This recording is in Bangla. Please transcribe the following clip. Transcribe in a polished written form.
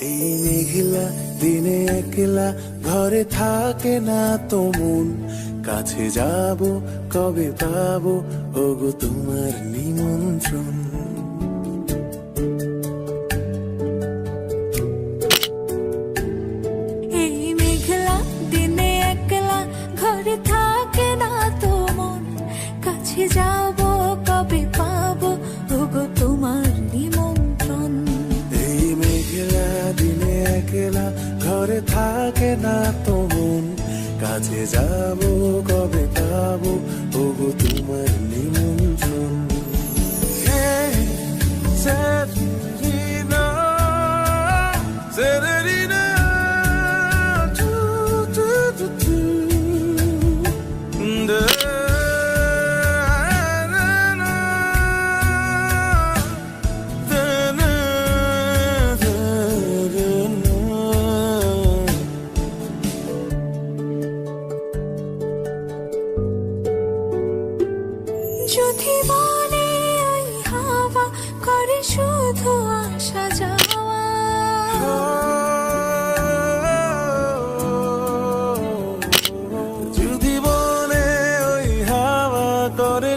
এই মেঘলা দিনে একলা ঘরে থাকে না তো মন, কাছে যাব কবে পাবো ওগো তোমার নিমন্ত্রণ। এই মেঘলা দিনে একলা ঘরে থাকে না তো মন, কাছে যাব কবে পাবো ওগো তোমার নিমন্ত্রণ। এই মেঘলা দিনে একলা ঘরে থাকে না তো মন, কাছে যাব কবে পাবো ওগো তোমার নিমন্ত্রণ। Hey, Severina, Severina, do, do, do, do. Da, na, na, da, na, da, da, na. যদি মনে ওই হাওয়া করে শুধু আসা যাওয়া, যদি বলে ওই হাওয়া করে